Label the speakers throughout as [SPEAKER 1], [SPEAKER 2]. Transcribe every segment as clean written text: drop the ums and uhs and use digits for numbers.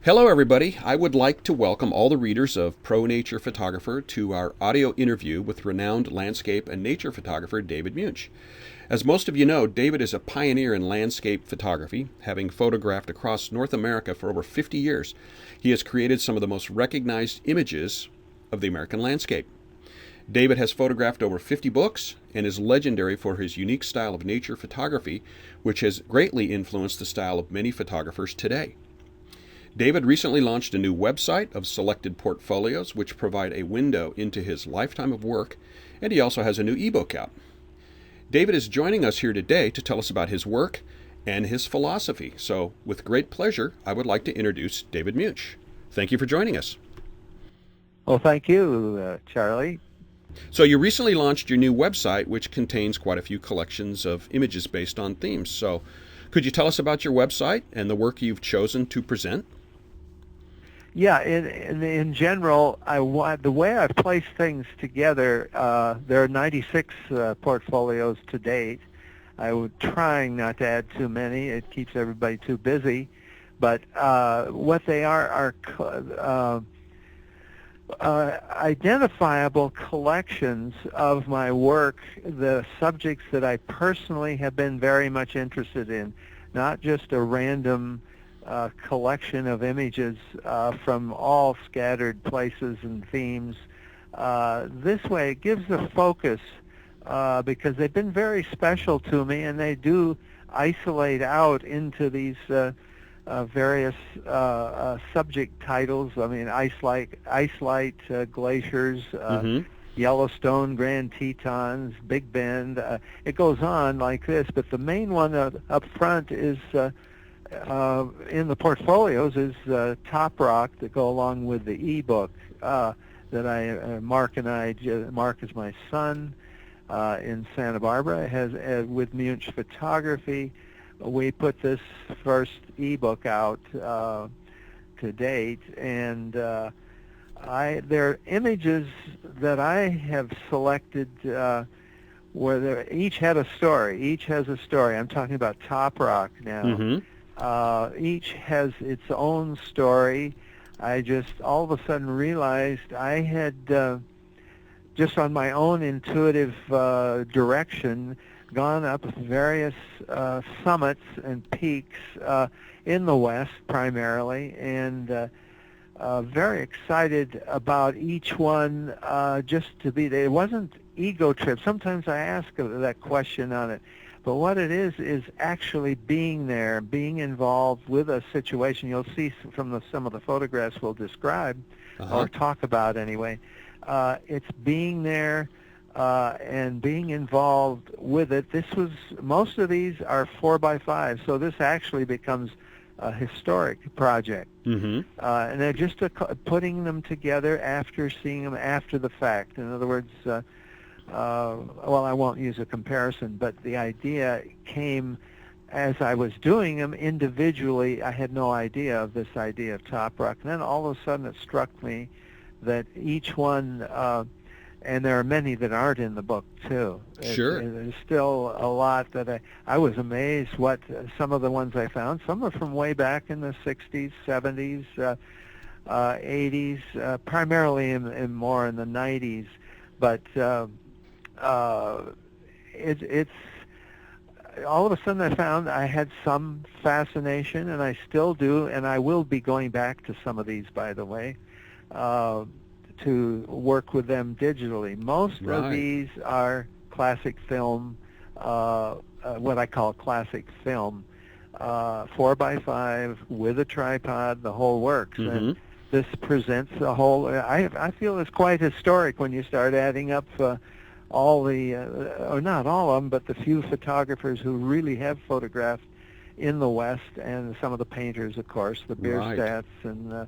[SPEAKER 1] Hello, everybody. I would like to welcome all the readers of Pro Nature Photographer to our audio interview with renowned landscape and nature photographer David Muench. As most of you know, David is a pioneer in landscape photography, having photographed across North America for over 50 years. He has created some of the most recognized images of the American landscape. David has photographed over 50 books and is legendary for his unique style of nature photography, which has greatly influenced the style of many photographers today. David recently launched a new website of selected portfolios which provide a window into his lifetime of work, and he also has a new ebook out. David is joining us here today to tell us about his work and his philosophy. So, with great pleasure, I would like to introduce David Muench. Thank you for joining us.
[SPEAKER 2] Well, thank you, Charlie.
[SPEAKER 1] So, you recently launched your new website, which contains quite a few collections of images based on themes. So, could you tell us about your website and the work you've chosen to present?
[SPEAKER 2] Yeah, in general, the way I've placed things together, there are 96 portfolios to date. I was trying not to add too many. It keeps everybody too busy. But what they are identifiable collections of my work, the subjects that I personally have been very much interested in, not just a random collection of images from all scattered places and themes. This way it gives a focus because they've been very special to me, and they do isolate out into these various subject titles. I mean, ice-light glaciers, Yellowstone, Grand Tetons, Big Bend. It goes on like this, but the main one up front is in the portfolios is Toprock that go along with the ebook that Mark is my son in Santa Barbara, has with Muench Photography. We put this first ebook out to date, and there are images that I have selected where each had a story. Each has a story. I'm talking about Toprock now. Each has its own story. I just all of a sudden realized I had, just on my own intuitive direction, gone up various summits and peaks in the West primarily, and very excited about each one just to be there. It wasn't ego trip. Sometimes I ask that question on it. But what it is actually being there, being involved with a situation. You'll see from some of the photographs we'll describe or talk about anyway. It's being there and being involved with it. Most of these are 4x5, so this actually becomes a historic project. And they're just putting them together after seeing them after the fact. In other words, well, I won't use a comparison, but the idea came as I was doing them individually. I had no idea of this idea of Toprock. And then all of a sudden it struck me that each one, and there are many that aren't in the book too. There's still a lot that I was amazed what some of the ones I found. Some are from way back in the 60s, 70s, 80s, primarily more in the 90s. But it's all of a sudden I found I had some fascination, and I still do, and I will be going back to some of these, by the way, to work with them digitally. Most of these are classic film, what I call classic film, 4x5 with a tripod, the whole works. And this presents a whole, I feel it's quite historic when you start adding up all the, or not all of them, but the few photographers who really have photographed in the West, and some of the painters, of course, the Bierstats and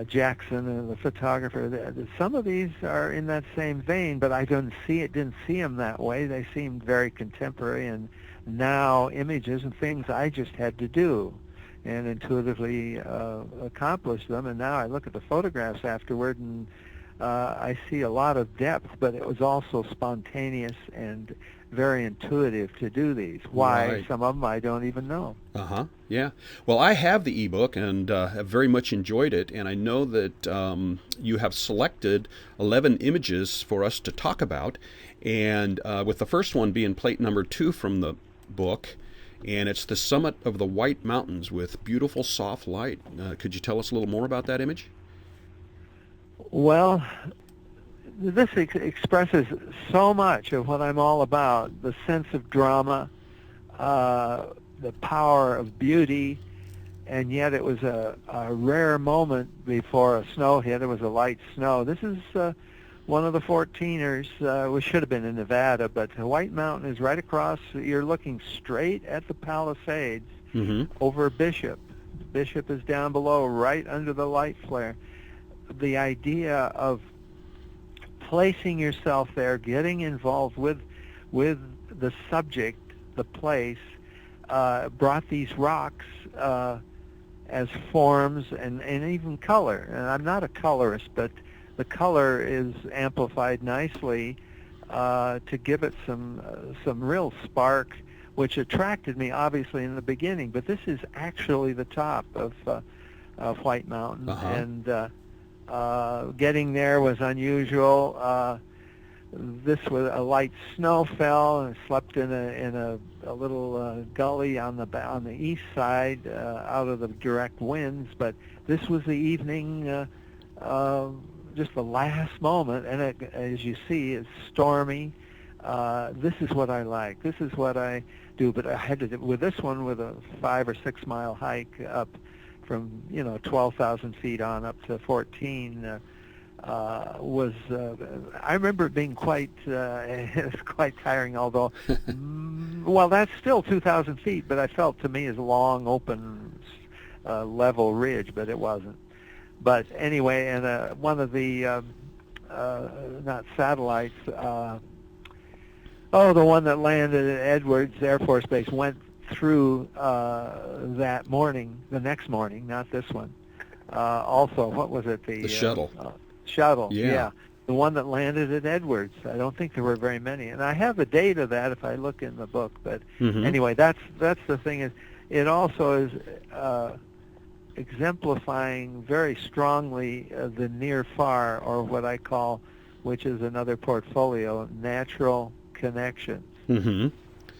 [SPEAKER 2] Jackson and the photographer. Some of these are in that same vein, but I didn't see them that way. They seemed very contemporary and now images and things I just had to do and intuitively accomplish them. And now I look at the photographs afterward, and I see a lot of depth, but it was also spontaneous and very intuitive to do these. Why?
[SPEAKER 1] Right.
[SPEAKER 2] Some of them I don't even know.
[SPEAKER 1] Uh-huh. Yeah. Well, I have the ebook and have very much enjoyed it, and I know that you have selected 11 images for us to talk about, and with the first one being plate number 2 from the book, and it's the summit of the White Mountains with beautiful soft light. Could you tell us a little more about that image?
[SPEAKER 2] Well, this expresses so much of what I'm all about, the sense of drama, the power of beauty, and yet it was a rare moment before a snow hit. It was a light snow. This is one of the 14ers, which should have been in Nevada, but the White Mountain is right across. You're looking straight at the Palisades over Bishop. Bishop is down below, right under the light flare. The idea of placing yourself there, getting involved with the subject, the place, brought these rocks as forms and even color. And I'm not a colorist, but the color is amplified nicely to give it some real spark, which attracted me obviously in the beginning. But this is actually the top of White Mountain, and getting there was unusual. This was a light snow fell, and I slept in a little gully on the east side, out of the direct winds. But this was the evening, just the last moment, and it, as you see, it's stormy. This is what I like. This is what I do. But I had to do with this one, with a 5 or 6 mile hike up from 12,000 feet on up to 14. Was I remember it being quite it was quite tiring, although well, that's still 2,000 feet, but I felt to me as a long open level ridge, but it wasn't. But anyway, and one of the not satellites, the one that landed at Edwards Air Force Base went through that morning, the next morning, not this one. Also, what was it? The
[SPEAKER 1] shuttle.
[SPEAKER 2] Shuttle,
[SPEAKER 1] yeah.
[SPEAKER 2] The one that landed at Edwards. I don't think there were very many, and I have the date of that if I look in the book. But anyway, that's the thing. Is it also is exemplifying very strongly the near far, or what I call, which is another portfolio, natural connections,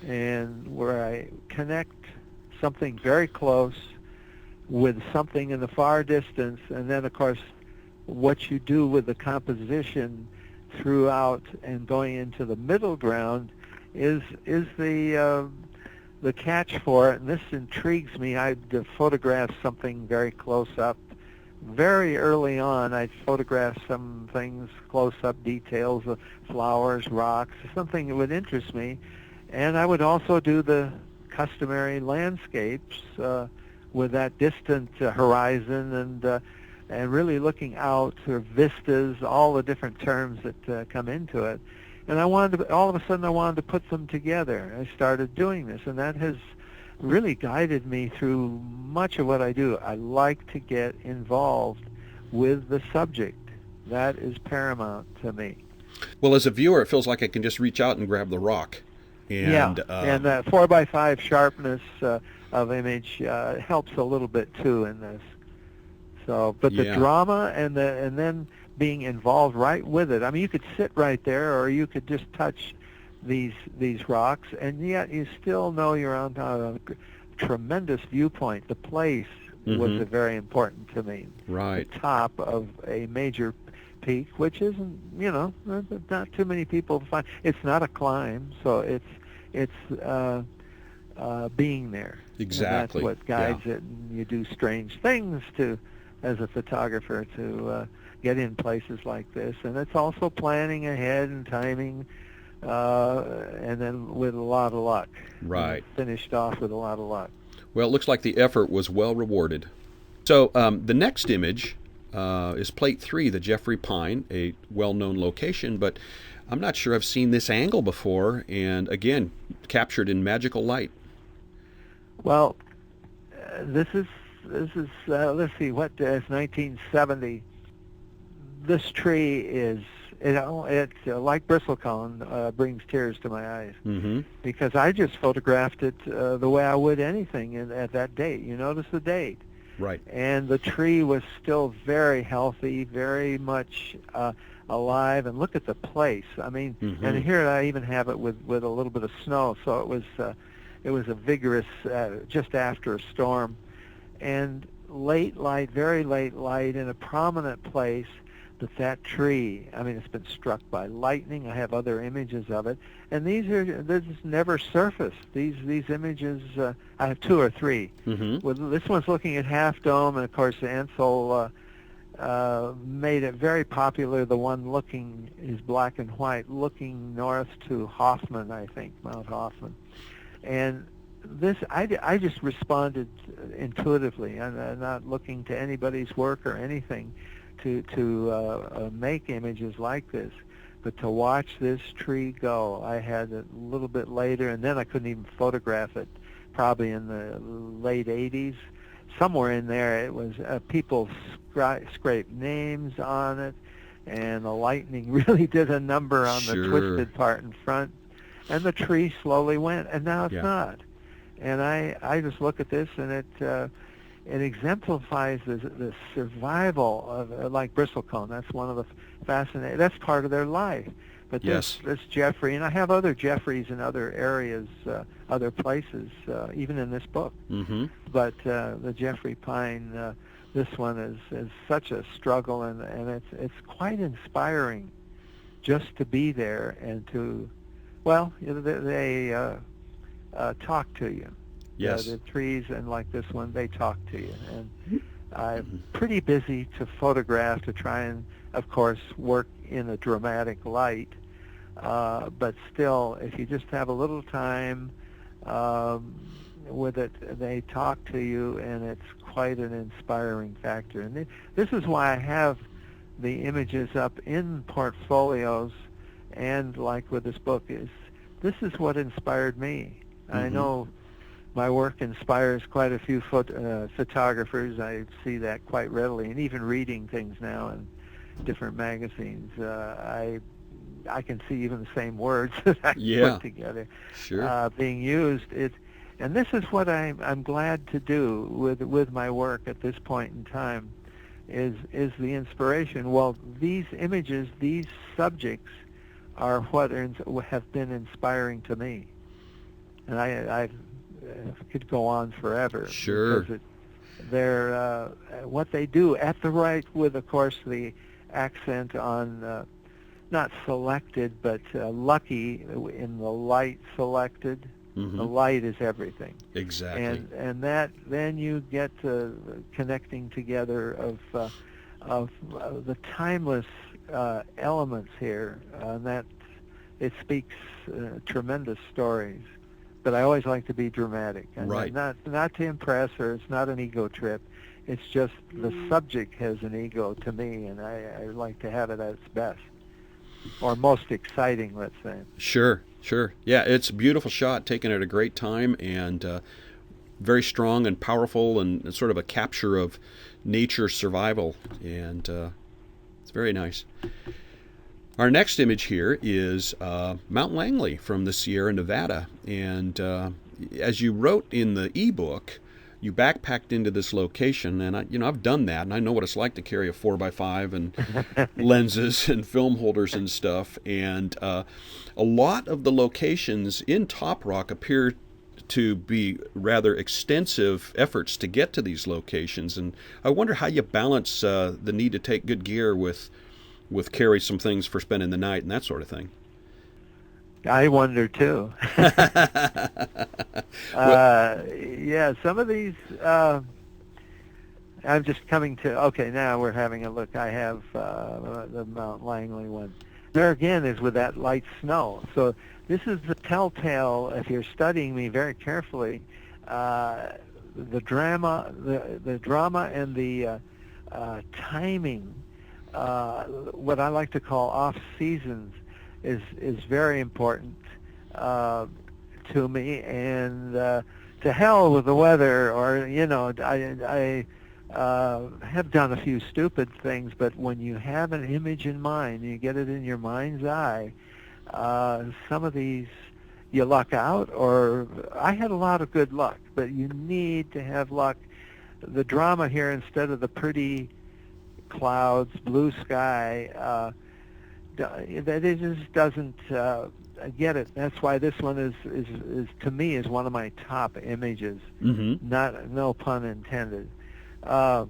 [SPEAKER 2] and where I connect something very close with something in the far distance, and then of course what you do with the composition throughout and going into the middle ground is the catch for it. And this intrigues me. I photographed something very close up. Very early on, I photographed some things, close-up details of flowers, rocks, something that would interest me. And I would also do the customary landscapes with that distant horizon and really looking out, or vistas, all the different terms that come into it. And I wanted to, all of a sudden I wanted to put them together. I started doing this, and that has really guided me through much of what I do. I like to get involved with the subject. That is paramount to me.
[SPEAKER 1] Well, as a viewer, it feels like I can just reach out and grab the rock. And,
[SPEAKER 2] and 4x5 sharpness of image helps a little bit too in this. So, but the drama and then being involved right with it. I mean, you could sit right there, or you could just touch these rocks, and yet you still know you're on a tremendous viewpoint. The place was very important to me.
[SPEAKER 1] Right.
[SPEAKER 2] The top of a major peak, which isn't, not too many people find. It's not a climb, so it's being there.
[SPEAKER 1] Exactly.
[SPEAKER 2] And that's what guides it, and you do strange things as a photographer to get in places like this. And it's also planning ahead and timing, and then with a lot of luck.
[SPEAKER 1] Right.
[SPEAKER 2] Finished off with a lot of luck.
[SPEAKER 1] Well, it looks like the effort was well rewarded. So the next image is plate 3, the Jeffrey Pine, a well-known location, but I'm not sure I've seen this angle before, and again, captured in magical light.
[SPEAKER 2] Well, this is let's see, what is 1970. This tree is like bristlecone brings tears to my eyes,
[SPEAKER 1] Mm-hmm.
[SPEAKER 2] because I just photographed it the way I would anything at that date. You notice the date.
[SPEAKER 1] Right.
[SPEAKER 2] And the tree was still very healthy, very much alive. And look at the place. I mean,
[SPEAKER 1] Mm-hmm.
[SPEAKER 2] and here I even have it with a little bit of snow. So it was a vigorous, just after a storm, and late light, very late light, in a prominent place. That tree, I mean, it's been struck by lightning. I have other images of it, and they're just never surfaced. These images, I have 2 or 3.
[SPEAKER 1] Mm-hmm.
[SPEAKER 2] Well, this one's looking at Half Dome, and of course Ansel made it very popular. The one is black and white, looking north to Hoffman, I think, Mount Hoffman, and this I just responded intuitively. I'm not looking to anybody's work or anything to make images like this, but to watch this tree go. I had it a little bit later, and then I couldn't even photograph it, probably in the late 80s. Somewhere in there, it was people scraped names on it, and the lightning really did a number on the twisted part in front, and the tree slowly went, and now it's not. And I just look at this, and it exemplifies the survival of, like bristlecone. That's one of the fascinating. That's part of their life. But this Jeffrey, and I have other Jeffreys in other areas, other places, even in this book.
[SPEAKER 1] Mm-hmm.
[SPEAKER 2] But the Jeffrey pine, this one is such a struggle, and it's quite inspiring, just to be there and to, well, they talk to you.
[SPEAKER 1] Yes.
[SPEAKER 2] The trees, and like this one, they talk to you. And I'm pretty busy to photograph, to try and, of course, work in a dramatic light. But still, if you just have a little time with it, they talk to you, and it's quite an inspiring factor. And this is why I have the images up in portfolios, and like with this book, this is what inspired me. Mm-hmm. I know my work inspires quite a few photographers. I see that quite readily, and even reading things now in different magazines, I can see even the same words that I put together being used. And this is what I'm glad to do with my work at this point in time, is the inspiration. Well, these images, these subjects, are what have been inspiring to me, and I could go on forever.
[SPEAKER 1] Sure.
[SPEAKER 2] Because they're what they do at the right, with, of course, the accent on not selected, but lucky in the light selected. Mm-hmm. The light is everything.
[SPEAKER 1] Exactly.
[SPEAKER 2] And that then you get connecting together of the timeless elements here, and that it speaks tremendous stories. But I always like to be dramatic, and not to impress, or it's not an ego trip. It's just the subject has an ego to me, and I like to have it at its best, or most exciting, let's say.
[SPEAKER 1] Sure. Yeah, it's a beautiful shot, taken at a great time, and very strong and powerful, and sort of a capture of nature survival, and it's very nice. Our next image here is Mount Langley from the Sierra Nevada, and as you wrote in the ebook, you backpacked into this location, and I've done that, and I know what it's like to carry a 4x5 and lenses and film holders and stuff, and a lot of the locations in Toprock appear to be rather extensive efforts to get to these locations, and I wonder how you balance the need to take good gear with carry some things for spending the night and that sort of thing.
[SPEAKER 2] I wonder too. Some of these, I'm just coming to, okay, now we're having a look. I have the Mount Langley one. There again is with that light snow. So this is the telltale, if you're studying me very carefully, the drama and the timing, what I like to call off seasons, is very important to me. And to hell with the weather, or have done a few stupid things, but when you have an image in mind, you get it in your mind's eye, some of these you luck out, or I had a lot of good luck, but you need to have luck. The drama here, instead of the pretty clouds, blue sky, that it just doesn't get it. That's why this one is to me is one of my top images.
[SPEAKER 1] Mm-hmm.
[SPEAKER 2] No pun intended. But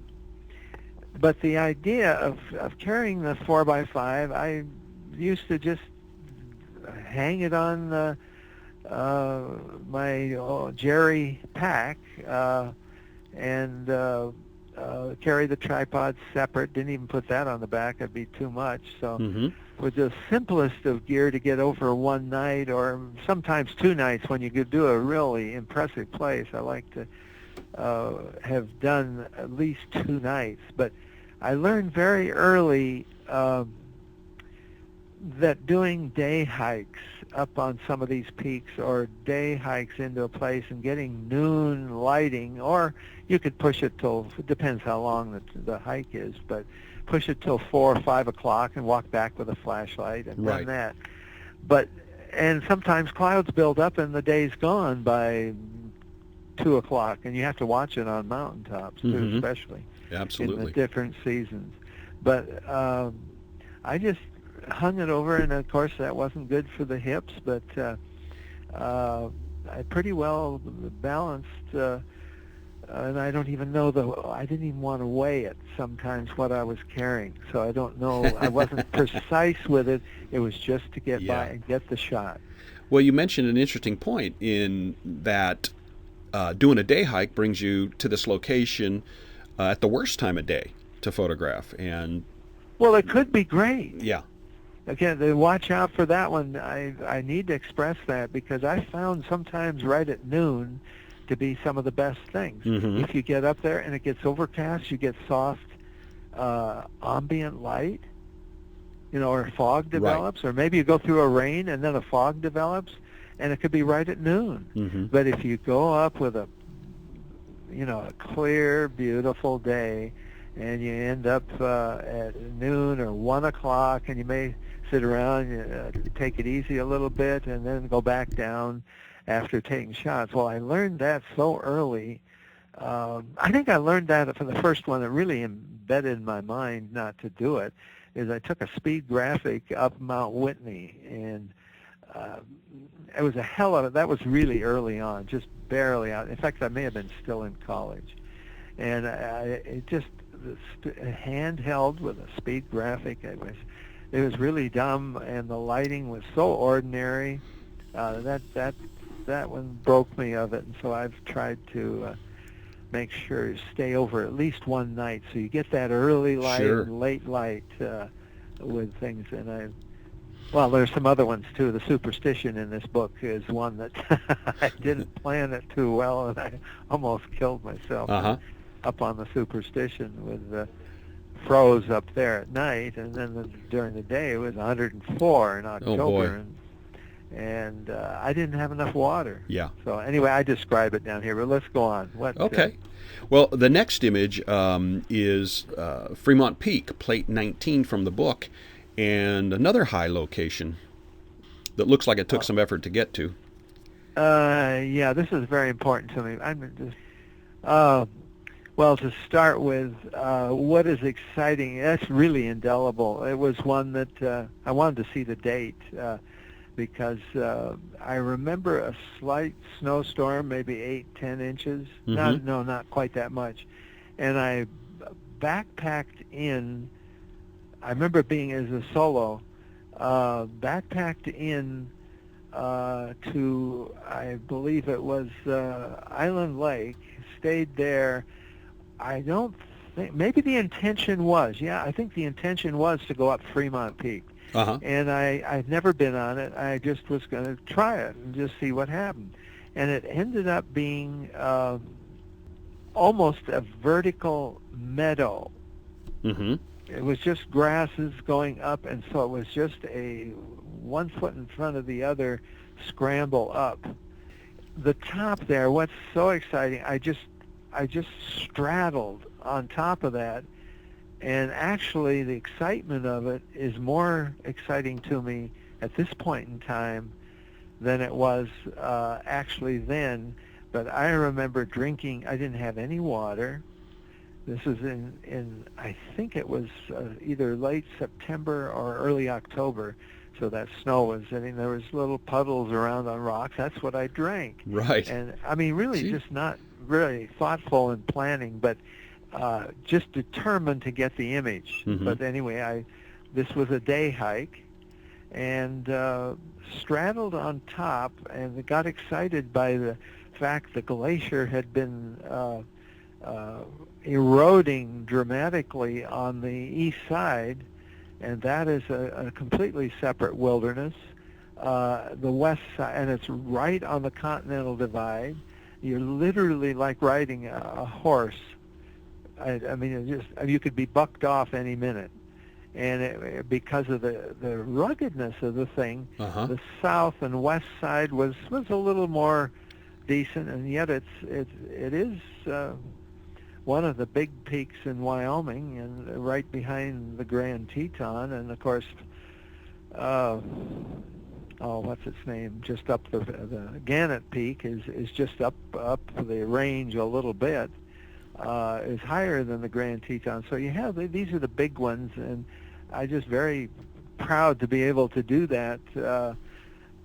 [SPEAKER 2] the idea of carrying the 4x5, I used to just hang it on my Jerry pack and carry the tripod separate. Didn't even put that on the back. That'd be too much. So
[SPEAKER 1] Mm-hmm.
[SPEAKER 2] with the simplest of gear to get over one night, or sometimes 2 nights when you could do a really impressive place. I like to have done at least 2 nights. But I learned very early that doing day hikes up on some of these peaks, or day hikes into a place and getting noon lighting, or you could push it till, it depends how long the hike is, but push it till 4 or 5 o'clock and walk back with a flashlight and
[SPEAKER 1] Right.
[SPEAKER 2] done that. And sometimes clouds build up and the day's gone by 2 o'clock, and you have to watch it on mountaintops too,
[SPEAKER 1] Mm-hmm.
[SPEAKER 2] especially in
[SPEAKER 1] Absolutely.
[SPEAKER 2] the different seasons. But I just hung it over, and of course that wasn't good for the hips, but I pretty well balanced, and I don't even know I didn't even want to weigh it sometimes, what I was carrying, so I don't know. I wasn't precise with it. It was just to get by and get the shot.
[SPEAKER 1] Well, you mentioned an interesting point in that doing a day hike brings you to this location at the worst time of day to photograph, and
[SPEAKER 2] Well, it could be great.
[SPEAKER 1] yeah.
[SPEAKER 2] Again, watch out for that one. I need to express that, because I found sometimes right at noon to be some of the best things.
[SPEAKER 1] Mm-hmm.
[SPEAKER 2] If you get up there and it gets overcast, you get soft ambient light, or fog develops, or maybe you go through a rain and then a fog develops, and it could be right at noon.
[SPEAKER 1] Mm-hmm.
[SPEAKER 2] But if you go up with a clear, beautiful day, and you end up at noon or 1 o'clock, and you may sit around, take it easy a little bit, and then go back down after taking shots. Well, I learned that so early. I think I learned that for the first one. It really embedded in my mind not to do it. Is I took a speed graphic up Mount Whitney, and it was a hell of it. That was really early on, just barely out. In fact, I may have been still in college, and it just handheld with a speed graphic. It was really dumb, and the lighting was so ordinary. That one broke me of it, and so I've tried to make sure you stay over at least one night, so you get that early light
[SPEAKER 1] Sure.
[SPEAKER 2] and late light with things. And well, there's some other ones too. The superstition in this book is one that I didn't plan it too well, and I almost killed myself up on the superstition with froze up there at night, and then during the day it was 104 in October.
[SPEAKER 1] Oh, boy.
[SPEAKER 2] And I didn't have enough water.
[SPEAKER 1] Yeah.
[SPEAKER 2] So anyway, I describe it down here, but let's go on.
[SPEAKER 1] Okay. Well, the next image is Fremont Peak, plate 19 from the book, and another high location that looks like it took some effort to get to.
[SPEAKER 2] Yeah, this is very important to me. Well, to start with, what is exciting, that's really indelible. It was one that I wanted to see the date, because I remember a slight snowstorm, maybe 8-10 inches.
[SPEAKER 1] Mm-hmm.
[SPEAKER 2] Not quite that much. And I backpacked in, I remember being as a solo, backpacked in to, I believe it was Island Lake, stayed there. I don't think, maybe the intention was, I think the intention was to go up Fremont Peak. And I'd never been on it. I just was going to try it and just see what happened. And it ended up being almost a vertical meadow.
[SPEAKER 1] Mm-hmm.
[SPEAKER 2] It was just grasses going up, and so it was just a 1 foot in front of the other scramble up. The top there, what's so exciting, I just straddled on top of that. And actually, the excitement of it is more exciting to me at this point in time than it was actually then. But I remember drinking, I didn't have any water. This was in I think it was either late September or early October. So that snow was, I mean, there was little puddles around on rocks. That's what I drank.
[SPEAKER 1] Right.
[SPEAKER 2] And I mean, really just not really thoughtful in planning, but just determined to get the image.
[SPEAKER 1] Mm-hmm.
[SPEAKER 2] But anyway, this was a day hike, and straddled on top, and got excited by the fact the glacier had been eroding dramatically on the east side, and that is a completely separate wilderness. The west side, and it's right on the Continental Divide. You're literally like riding a horse. I mean, you could be bucked off any minute. And because of the ruggedness of the thing, the south and west side was a little more decent, and yet it is one of the big peaks in Wyoming, and right behind the Grand Teton, and of course, what's its name? Just up the Gannett Peak is just up the range a little bit. Is higher than the Grand Teton. So you have, these are the big ones, and I'm just very proud to be able to do that.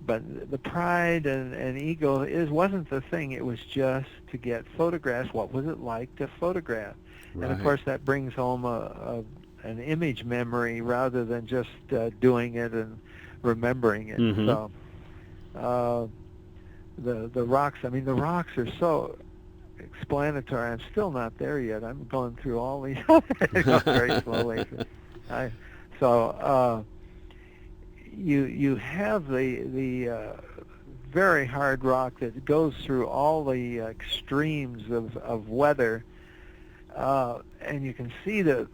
[SPEAKER 2] But the pride and ego wasn't the thing. It was just to get photographs. What was it like to photograph? Right. And of course that brings home an image memory rather than just doing it and remembering it. Mm-hmm. So the rocks, I mean, the rocks are so explanatory. I'm still not there yet. I'm going through all these very slowly. You have the very hard rock that goes through all the extremes of weather, and you can see the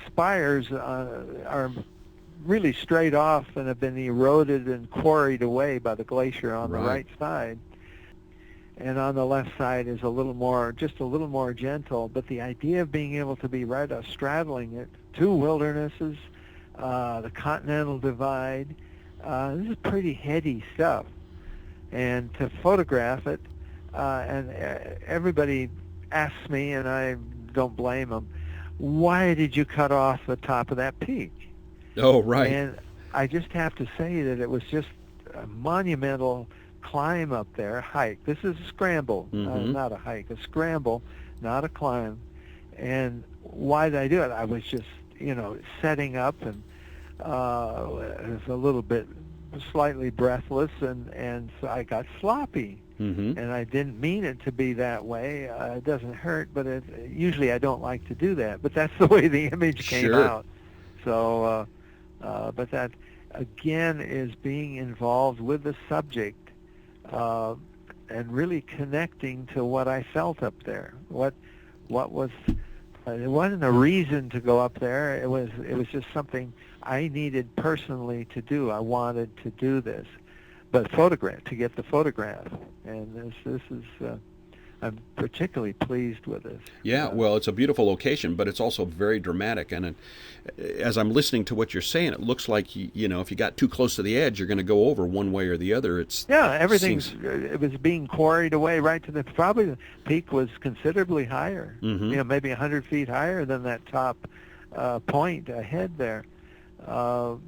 [SPEAKER 2] spires are really straight off and have been eroded and quarried away by the glacier on the right side. And on the left side is just a little more gentle. But the idea of being able to be right straddling it, two wildernesses, the Continental Divide, this is pretty heady stuff. And to photograph it, and everybody asks me, and I don't blame them, why did you cut off the top of that peak?
[SPEAKER 1] Oh, right.
[SPEAKER 2] And I just have to say that it was just a monumental climb up there, hike. This is a scramble, not a hike, a scramble, not a climb. And why did I do it? I was just, setting up, and was a little bit slightly breathless, and so I got sloppy. Mm-hmm. And I didn't mean it to be that way. It doesn't hurt, but usually I don't like to do that. But that's the way the image came out. So, but that, again, is being involved with the subject, and really connecting to what I felt up there. What was, it wasn't a reason to go up there. It was just something I needed personally to do. I wanted to do this, but to get the photograph. And this is, I'm particularly pleased with this.
[SPEAKER 1] Yeah, well, it's a beautiful location, but it's also very dramatic. And as I'm listening to what you're saying, it looks like, if you got too close to the edge, you're going to go over one way or the other.
[SPEAKER 2] It was being quarried away right to probably the peak was considerably higher, maybe 100 feet higher than that top point ahead there. This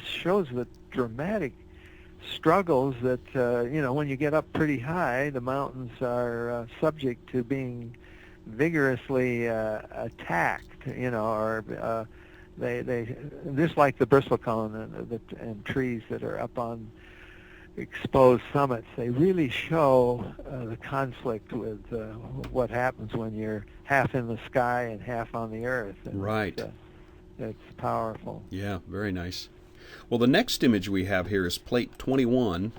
[SPEAKER 2] shows the dramatic struggles that when you get up pretty high, the mountains are subject to being vigorously attacked, or they just like the bristlecone and trees that are up on exposed summits. They really show the conflict with what happens when you're half in the sky and half on the earth. And
[SPEAKER 1] right.
[SPEAKER 2] It's powerful.
[SPEAKER 1] Yeah, very nice. Well, the next image we have here is plate 21,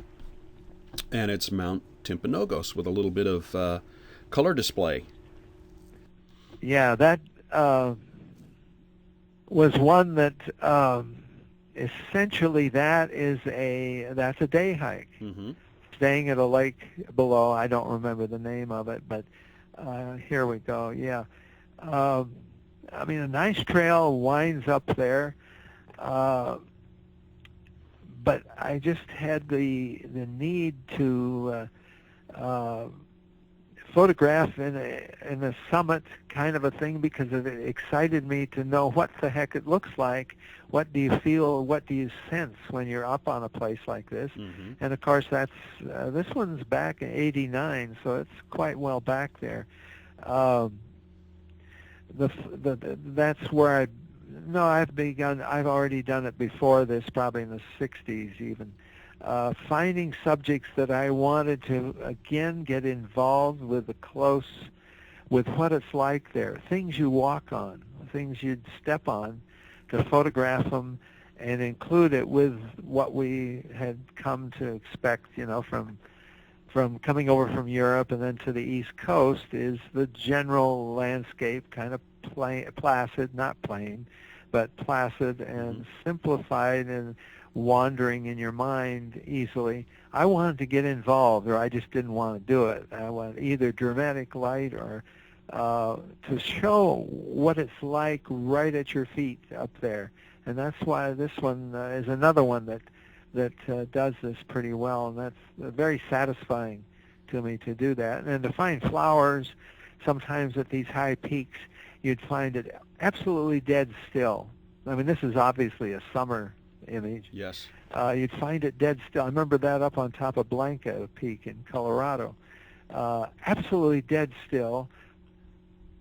[SPEAKER 1] and it's Mount Timpanogos with a little bit of color display.
[SPEAKER 2] Yeah, that was one that essentially that's a day hike. Mm-hmm. Staying at a lake below, I don't remember the name of it, but Here we go. Yeah. I mean, a nice trail winds up there, but I just had the need to photograph in a summit kind of a thing, because it excited me to know what the heck it looks like. What do you feel? What do you sense when you're up on a place like this?
[SPEAKER 1] Mm-hmm.
[SPEAKER 2] And of course, that's this one's back in '89, so it's quite well back there. That's where I've begun. I've already done it before this, probably in the '60s even. Finding subjects that I wanted to again get involved with with what it's like there, things you walk on, things you'd step on, to photograph them and include it with what we had come to expect, from coming over from Europe and then to the East Coast, is the general landscape, kind of placid, not plain, but placid and simplified and wandering in your mind easily. I wanted to get involved, or I just didn't want to do it. I wanted either dramatic light or to show what it's like right at your feet up there. And that's why this one is another one that does this pretty well, and that's very satisfying to me to do that. And to find flowers, sometimes at these high peaks, you'd find it absolutely dead still. I mean, this is obviously a summer image.
[SPEAKER 1] Yes.
[SPEAKER 2] You'd find it dead still. I remember that up on top of Blanca Peak in Colorado. Absolutely dead still.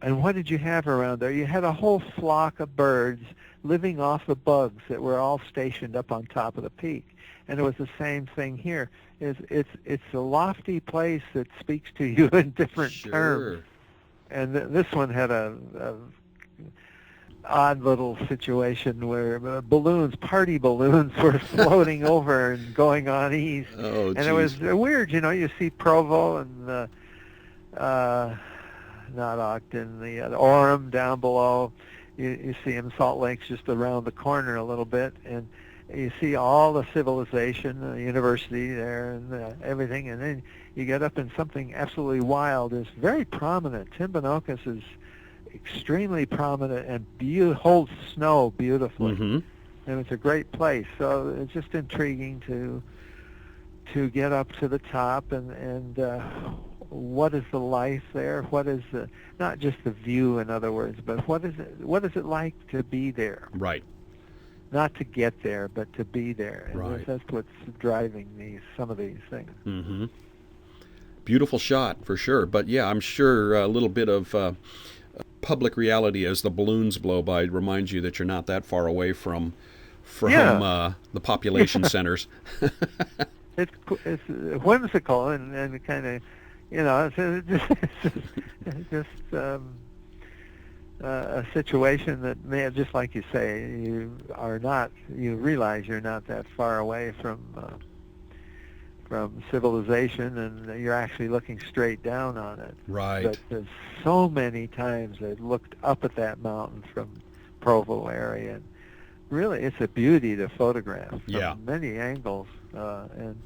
[SPEAKER 2] And what did you have around there? You had a whole flock of birds living off the bugs that were all stationed up on top of the peak. And it was the same thing here. It's a lofty place that speaks to you in different terms. And this one had a odd little situation where party balloons were floating over and going on east.
[SPEAKER 1] Oh,
[SPEAKER 2] and
[SPEAKER 1] geez.
[SPEAKER 2] It was weird, you see Provo and not Ogden, the Orem down below. You see them, Salt Lake's just around the corner a little bit, and you see all the civilization, the university there, and everything, and then you get up in something absolutely wild. It's very prominent. Timpanogos is extremely prominent and holds snow beautifully.
[SPEAKER 1] Mm-hmm.
[SPEAKER 2] And it's a great place. So it's just intriguing to get up to the top and what is the life there? What is not just the view, in other words, but what is it like to be there?
[SPEAKER 1] Right.
[SPEAKER 2] Not to get there, but to be there. And
[SPEAKER 1] Right.
[SPEAKER 2] that's what's driving some of these things.
[SPEAKER 1] Mm-hmm. Beautiful shot for sure. But yeah, I'm sure a little bit of public reality as the balloons blow by reminds you that you're not that far away from the population centers.
[SPEAKER 2] It's whimsical and kind of, it's just a situation that may have, just like you say, you realize you're not that far away from civilization, and you're actually looking straight down on it.
[SPEAKER 1] Right.
[SPEAKER 2] But there's so many times I looked up at that mountain from Provo area, and really it's a beauty to photograph from many angles, and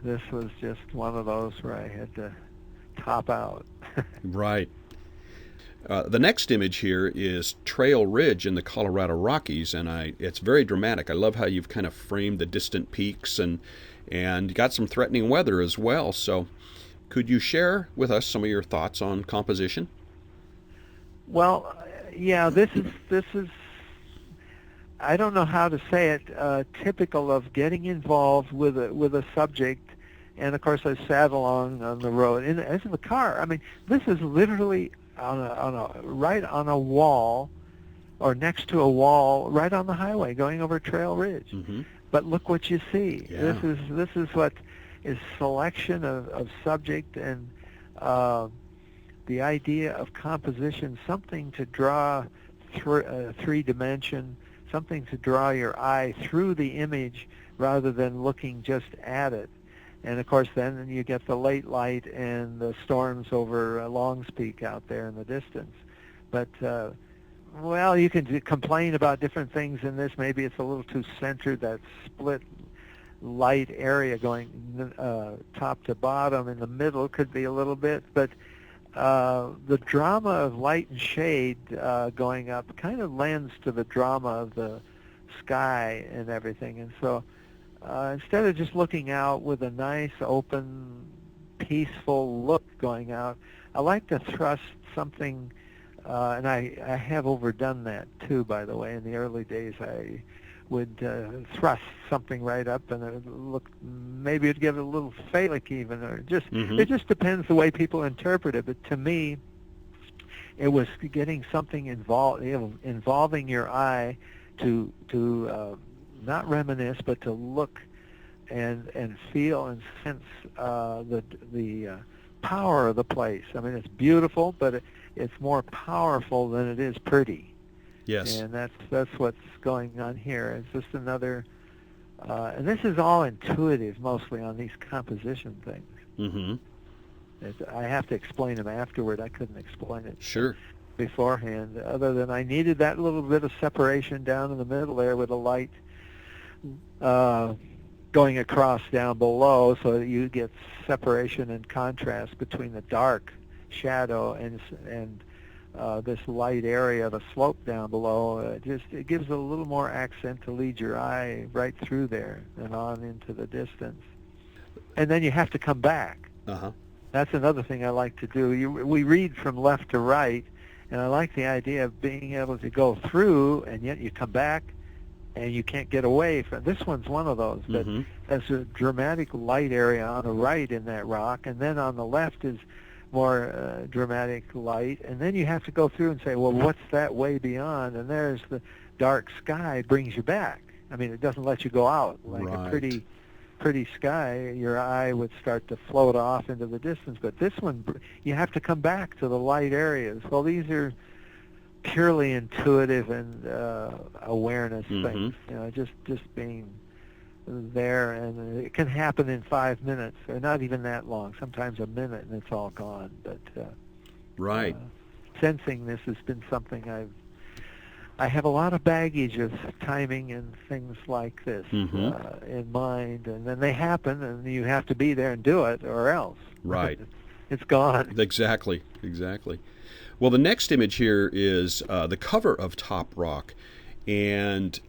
[SPEAKER 2] this was just one of those where I had to top out.
[SPEAKER 1] Right. The next image here is Trail Ridge in the Colorado Rockies, and it's very dramatic. I love how you've kind of framed the distant peaks and got some threatening weather as well. So could you share with us some of your thoughts on composition?
[SPEAKER 2] Well, yeah, this is I don't know how to say it, typical of getting involved with a subject. And of course I sat along on the road as in the car. I mean, this is literally right on a wall, or next to a wall, right on the highway going over Trail Ridge.
[SPEAKER 1] Mm-hmm.
[SPEAKER 2] But look what you see.
[SPEAKER 1] Yeah.
[SPEAKER 2] This is what is selection of subject and the idea of composition, something to draw three-dimension, something to draw your eye through the image rather than looking just at it. And of course then you get the late light and the storms over Longs Peak out there in the distance. But well, you can complain about different things in this. Maybe it's a little too centered, that split light area going top to bottom. In the middle could be a little bit, but the drama of light and shade going up kind of lends to the drama of the sky and everything. And so instead of just looking out with a nice, open, peaceful look going out, I like to thrust something, and I have overdone that too, by the way. In the early days, I would thrust something right up, and it would look, maybe it'd give it a little phallic even, or just, it just depends the way people interpret it. But to me, it was getting something involving your eye to not reminisce, but to look and feel and sense the power of the place. I mean, it's beautiful, but it's more powerful than it is pretty.
[SPEAKER 1] Yes.
[SPEAKER 2] And that's what's going on here. It's just another, and this is all intuitive mostly on these composition things.
[SPEAKER 1] Mm-hmm.
[SPEAKER 2] I have to explain them afterward. I couldn't explain it
[SPEAKER 1] Sure.
[SPEAKER 2] beforehand, other than I needed that little bit of separation down in the middle there with the light going across down below, so that you get separation and contrast between the dark shadow and this light area, the slope down below. It gives a little more accent to lead your eye right through there and on into the distance. And then you have to come back.
[SPEAKER 1] Uh-huh.
[SPEAKER 2] That's another thing I like to do. We read from left to right, and I like the idea of being able to go through, and yet you come back, and you can't get away from. This one's one of those that has a dramatic light area on the right in that rock, and then on the left is more dramatic light, and then you have to go through and say, well, what's that way beyond? And there's the dark sky brings you back. I mean, it doesn't let you go out. Like a pretty sky, your eye would start to float off into the distance. But this one, you have to come back to the light areas. Well, these are purely intuitive and awareness things. You know, just being there, and it can happen in 5 minutes, or not even that long. Sometimes a minute, and it's all gone. But sensing this has been something I have a lot of baggage of timing and things like this in mind, and then they happen, and you have to be there and do it, or else.
[SPEAKER 1] Right.
[SPEAKER 2] It's gone.
[SPEAKER 1] Exactly. Well, the next image here is the cover of Toprock, and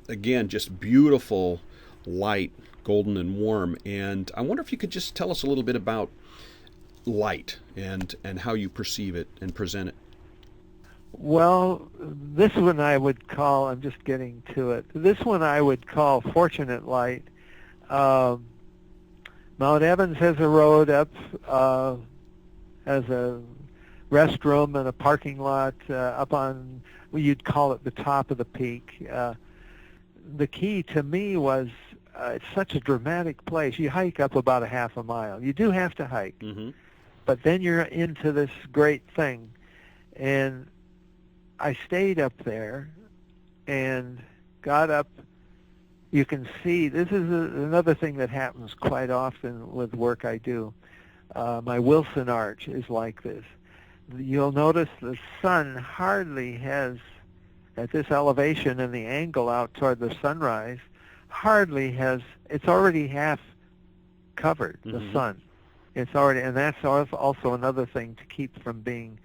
[SPEAKER 1] again, just beautiful light, golden and warm. And I wonder if you could just tell us a little bit about light and how you perceive it and present it.
[SPEAKER 2] Well, this one I would call, I'm just getting to it, this one I would call fortunate light. Mount Evans has a road up, has a restroom and a parking lot up on, well, you'd call it the top of the peak. The key to me was it's such a dramatic place. You hike up about a half a mile. You do have to hike, but then you're into this great thing. And I stayed up there and got up. You can see, this is another thing that happens quite often with work I do. My Wilson Arch is like this. You'll notice the sun hardly has, at this elevation and the angle out toward the sunrise, hardly has, it's already half covered, the sun. It's already, and that's also another thing to keep from being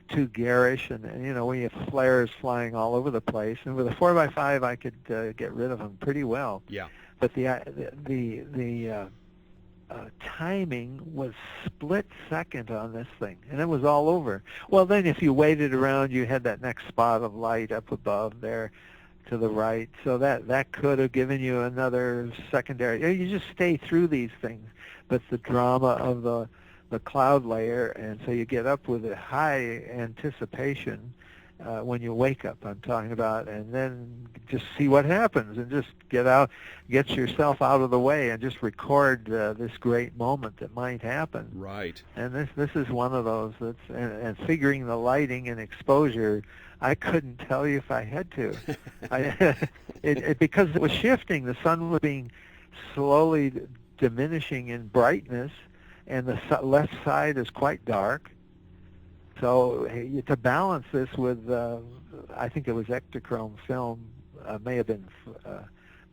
[SPEAKER 2] too garish, and you know, when you have flares flying all over the place. And with a 4x5, I could get rid of them pretty well.
[SPEAKER 1] Yeah.
[SPEAKER 2] But the timing was split second on this thing, and it was all over. Well, then if you waited around, you had that next spot of light up above there to the right, so that could have given you another secondary. You just stay through these things, but the drama of the cloud layer, and so you get up with a high anticipation when you wake up, I'm talking about, and then just see what happens, and just get yourself out of the way, and just record this great moment that might happen.
[SPEAKER 1] Right.
[SPEAKER 2] And this is one of those. And figuring the lighting and exposure, I couldn't tell you if I had to. Because it was shifting. The sun was being slowly diminishing in brightness, and the left side is quite dark. So to balance this with, I think it was Ektachrome film, may have been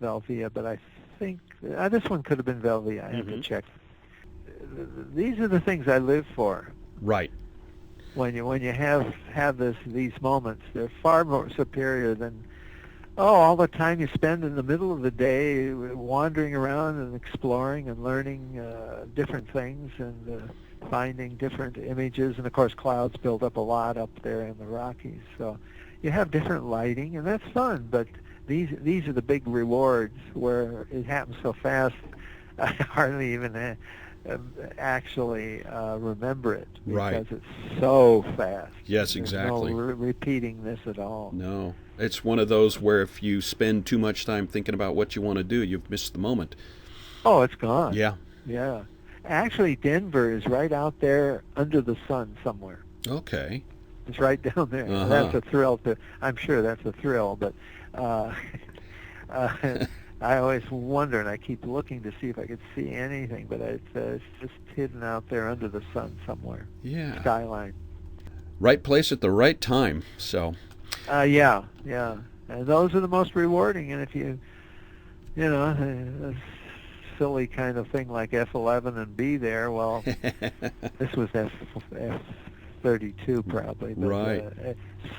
[SPEAKER 2] Velvia, but I think this one could have been Velvia. I have to check. These are the things I live for.
[SPEAKER 1] Right.
[SPEAKER 2] when you have these moments, they're far more superior than all the time you spend in the middle of the day wandering around and exploring and learning different things and finding different images. And of course, clouds build up a lot up there in the Rockies, so you have different lighting, and that's fun. But these are the big rewards where it happens so fast. I hardly even actually remember it because
[SPEAKER 1] Right.
[SPEAKER 2] it's so fast.
[SPEAKER 1] Yes, exactly.
[SPEAKER 2] There's no repeating this at all.
[SPEAKER 1] No. It's one of those where if you spend too much time thinking about what you want to do, you've missed the moment.
[SPEAKER 2] Oh, it's gone.
[SPEAKER 1] Yeah.
[SPEAKER 2] Yeah. Actually, Denver is right out there under the sun somewhere.
[SPEAKER 1] Okay.
[SPEAKER 2] It's right down there.
[SPEAKER 1] Uh-huh.
[SPEAKER 2] That's a thrill. I'm sure that's a thrill, but I always wonder, and I keep looking to see if I could see anything, but it's just hidden out there under the sun somewhere.
[SPEAKER 1] Yeah.
[SPEAKER 2] Skyline.
[SPEAKER 1] Right place at the right time. So.
[SPEAKER 2] Yeah. And those are the most rewarding. And if you know, a silly kind of thing like F11 and be there, well, this was F32 probably. But,
[SPEAKER 1] right.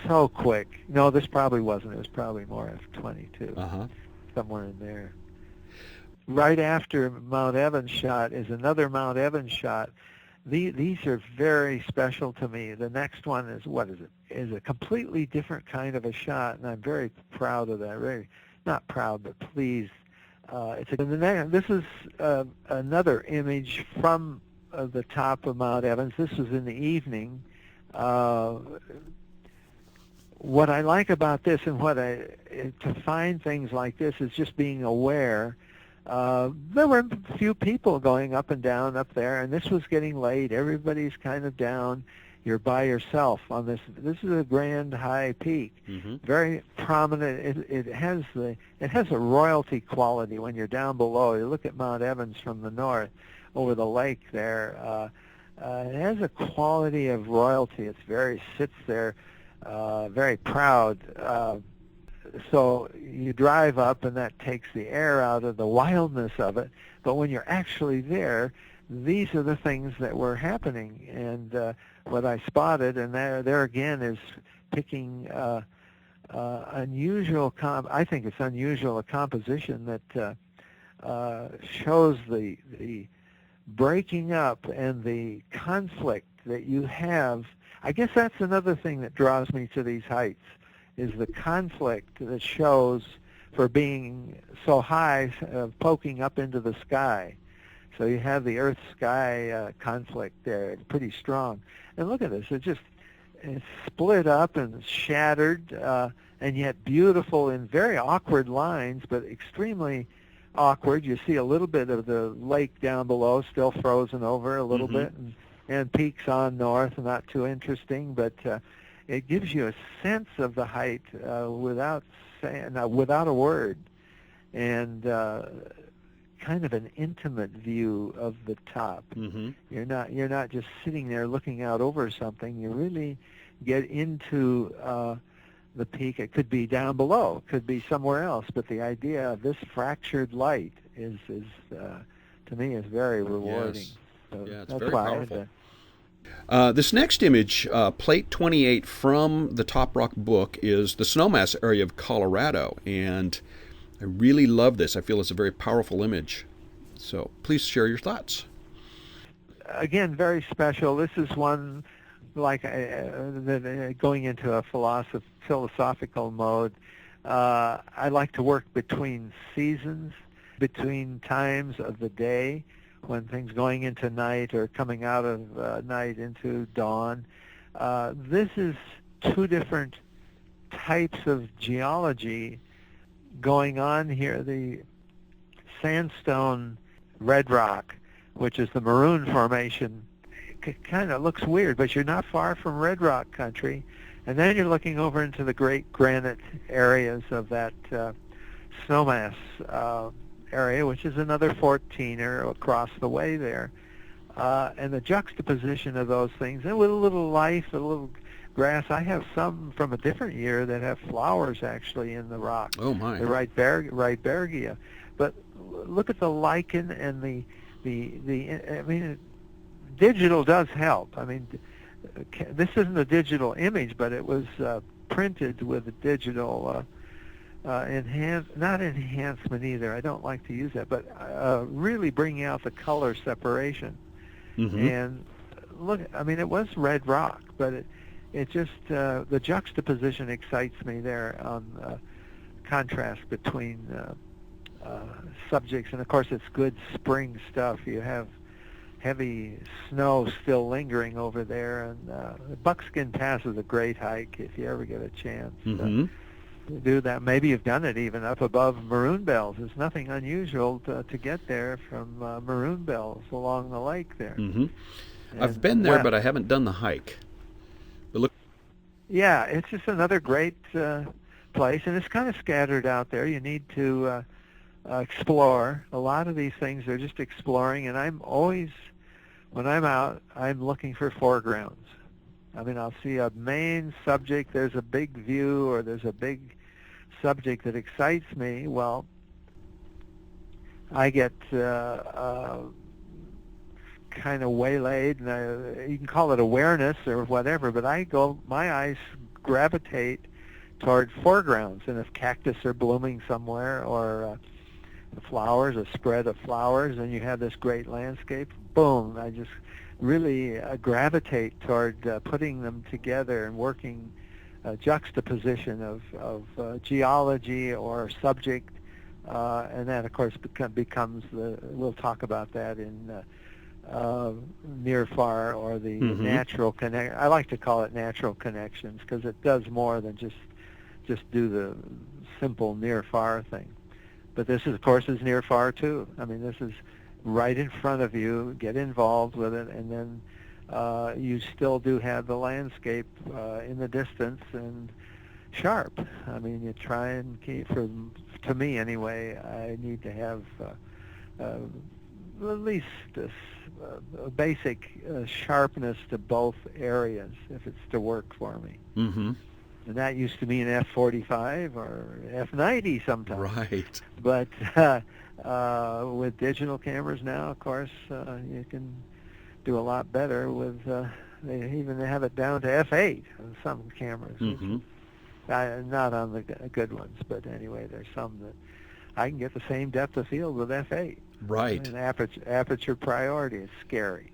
[SPEAKER 2] So quick. No, this probably wasn't. It was probably more F22.
[SPEAKER 1] Uh-huh.
[SPEAKER 2] Somewhere in there. Right after Mount Evans shot is another Mount Evans shot. These are very special to me. The next one is, what is it? Is a completely different kind of a shot, and I'm very proud of that. Very, not proud, but pleased. This is another image from the top of Mount Evans. This was in the evening. What I like about this and to find things like this is just being aware. There were a few people going up and down up there, and this was getting late. Everybody's kind of down. You're by yourself on this. This is a grand high peak, very prominent. It has a royalty quality when you're down below. You look at Mount Evans from the north over the lake there. It has a quality of royalty. Sits there. Very proud. So you drive up, and that takes the air out of the wildness of it. But when you're actually there, these are the things that were happening. And what I spotted, and there again is picking unusual. I think it's unusual, a composition that shows the breaking up and the conflict that you have. I guess that's another thing that draws me to these heights, is the conflict that shows for being so high, poking up into the sky. So you have the Earth-sky conflict there. It's pretty strong. And look at this. It's split up and shattered, and yet beautiful in very awkward lines, but extremely awkward. You see a little bit of the lake down below, still frozen over a little bit, and peaks on north, not too interesting, but it gives you a sense of the height without a word, and kind of an intimate view of the top. You're not just sitting there looking out over something. You really get into the peak. It could be down below, it could be somewhere else, but the idea of this fractured light is to me is very rewarding.
[SPEAKER 1] Yes.
[SPEAKER 2] So
[SPEAKER 1] yeah, it's
[SPEAKER 2] that's
[SPEAKER 1] very
[SPEAKER 2] why
[SPEAKER 1] powerful. This next image, plate 28 from the Toprock book, is the Snowmass area of Colorado, and I really love this. I feel it's a very powerful image. So please share your thoughts.
[SPEAKER 2] Again, very special. This is one like going into a philosophical mode. I like to work between seasons, between times of the day, when things going into night or coming out of night into dawn. This is two different types of geology going on here. The sandstone red rock, which is the Maroon Formation, kind of looks weird, but you're not far from red rock country. And then you're looking over into the great granite areas of that Snowmass area, which is another 14er across the way there. And the juxtaposition of those things, and with a little life, a little grass. I have some from a different year that have flowers actually in the rock.
[SPEAKER 1] Oh my!
[SPEAKER 2] The Rhytbergia. But look at the lichen and the I mean, digital does help. I mean, this isn't a digital image, but it was printed with a digital not enhancement either. I don't like to use that, but really bringing out the color separation.
[SPEAKER 1] Mm-hmm.
[SPEAKER 2] And look, I mean, it was red rock, but it just the juxtaposition excites me there on contrast between subjects, and of course it's good spring stuff. You have heavy snow still lingering over there, and Buckskin Pass is a great hike if you ever get a chance
[SPEAKER 1] Mm-hmm.
[SPEAKER 2] to do that. Maybe you've done it even up above Maroon Bells. There's nothing unusual to get there from Maroon Bells along the lake there.
[SPEAKER 1] Mm-hmm. I've been there,
[SPEAKER 2] well,
[SPEAKER 1] but I haven't done the hike. But look,
[SPEAKER 2] yeah, it's just another great place, and it's kind of scattered out there. You need to explore. A lot of these things are just exploring, and I'm always, when I'm out, I'm looking for foregrounds. I mean, I'll see a main subject, there's a big view, or there's a big subject that excites me. Well, I get kind of waylaid, and you can call it awareness or whatever, but my eyes gravitate toward foregrounds, and if cactus are blooming somewhere, or flowers, a spread of flowers, and you have this great landscape, boom, I just really gravitate toward putting them together and working juxtaposition of geology or subject, and that of course becomes we'll talk about that in near far, or the
[SPEAKER 1] Mm-hmm.
[SPEAKER 2] natural connect. I like to call it natural connections because it does more than just do the simple near far thing. But this is, of course, is near far too. I mean, this is right in front of you. Get involved with it, and then you still do have the landscape in the distance and sharp. I mean, you try and keep, to me anyway, I need to have at least a basic sharpness to both areas if it's to work for me.
[SPEAKER 1] Mm-hmm.
[SPEAKER 2] And that used to mean F45 or F90 sometimes.
[SPEAKER 1] Right.
[SPEAKER 2] But with digital cameras now, of course, you can do a lot better with, they even have it down to F8 on some cameras.
[SPEAKER 1] Mm-hmm.
[SPEAKER 2] Not on the good ones, but anyway, there's some that I can get the same depth of field with F8.
[SPEAKER 1] Right.
[SPEAKER 2] And aperture priority is scary.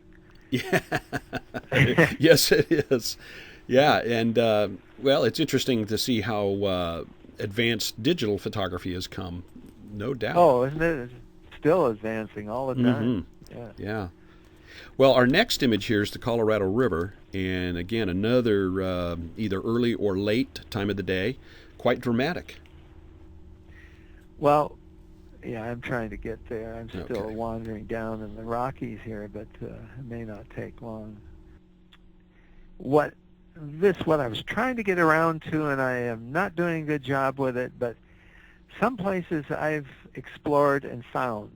[SPEAKER 1] Yeah. Yes, it is. Yeah, and well, it's interesting to see how advanced digital photography has come, no doubt.
[SPEAKER 2] Oh, isn't it? It's still advancing all the time.
[SPEAKER 1] Mm-hmm.
[SPEAKER 2] Yeah.
[SPEAKER 1] Yeah. Well, our next image here is the Colorado River, and again, another either early or late time of the day, quite dramatic.
[SPEAKER 2] Well, yeah, I'm trying to get there. I'm still
[SPEAKER 1] Okay.
[SPEAKER 2] wandering down in the Rockies here, but it may not take long. What I was trying to get around to, and I am not doing a good job with it, but some places I've explored and found,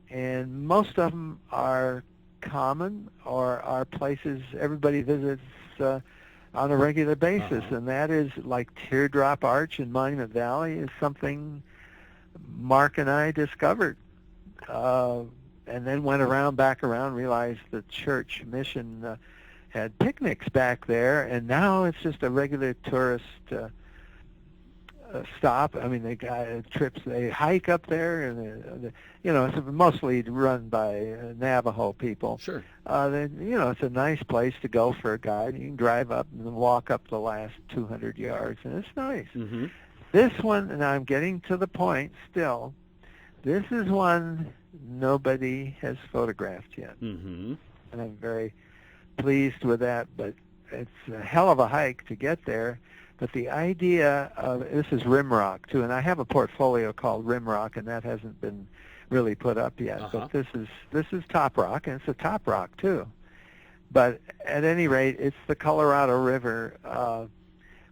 [SPEAKER 2] and most of them are common or are places everybody visits on a regular basis, and that is like Teardrop Arch in Monument Valley is something Mark and I discovered, and then went back around, realized the church mission had picnics back there, and now it's just a regular tourist stop. I mean, they got trips, they hike up there, and it's mostly run by Navajo people.
[SPEAKER 1] Sure.
[SPEAKER 2] It's a nice place to go for a guide. You can drive up and then walk up the last 200 yards, and it's nice.
[SPEAKER 1] Mm-hmm.
[SPEAKER 2] This one, and I'm getting to the point still, this is one nobody has photographed yet.
[SPEAKER 1] Mm-hmm.
[SPEAKER 2] And I'm very pleased with that, but it's a hell of a hike to get there. But the idea of, this is Rimrock too, and I have a portfolio called Rimrock, and that hasn't been really put up yet.
[SPEAKER 1] Uh-huh.
[SPEAKER 2] But this is Toprock, and it's a Toprock too. But at any rate, it's the Colorado River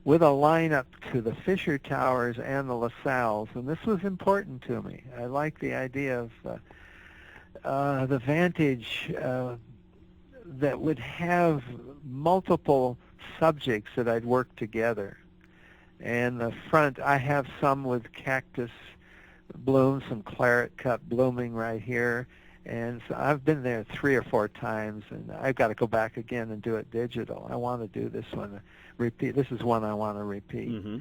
[SPEAKER 2] with a line up to the Fisher Towers and the La Salles, and this was important to me. I like the idea of the vantage that would have multiple subjects that I'd work together. And the front, I have some with cactus blooms, some claret cup blooming right here, And so I've been there 3 or 4 times, and I've got to go back again and do it digital. I want to do this one, repeat. This is one I want to repeat.
[SPEAKER 1] Mm-hmm.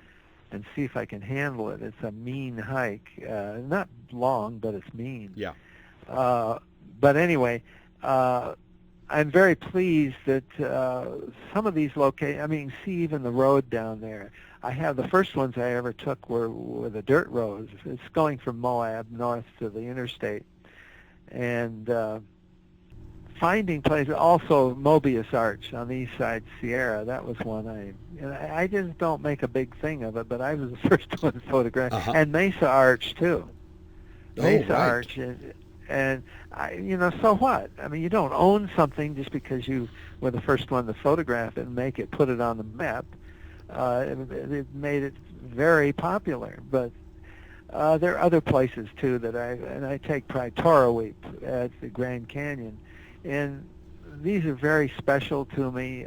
[SPEAKER 2] And see if I can handle it. It's a mean hike. Not long, but it's mean.
[SPEAKER 1] Yeah.
[SPEAKER 2] But anyway, I'm very pleased that some of these locations, I mean, see even the road down there. I have the first ones I ever took were the dirt roads. It's going from Moab north to the interstate. And finding places, also Mobius Arch on the east side Sierra, that was one I just don't make a big thing of it, but I was the first one to photograph.
[SPEAKER 1] Uh-huh.
[SPEAKER 2] And Mesa Arch too. Mesa
[SPEAKER 1] right.
[SPEAKER 2] Arch, and so what? I mean, you don't own something just because you were the first one to photograph it and put it on the map. It made it very popular, but there are other places too that I take pride. Toroweep at the Grand Canyon, and these are very special to me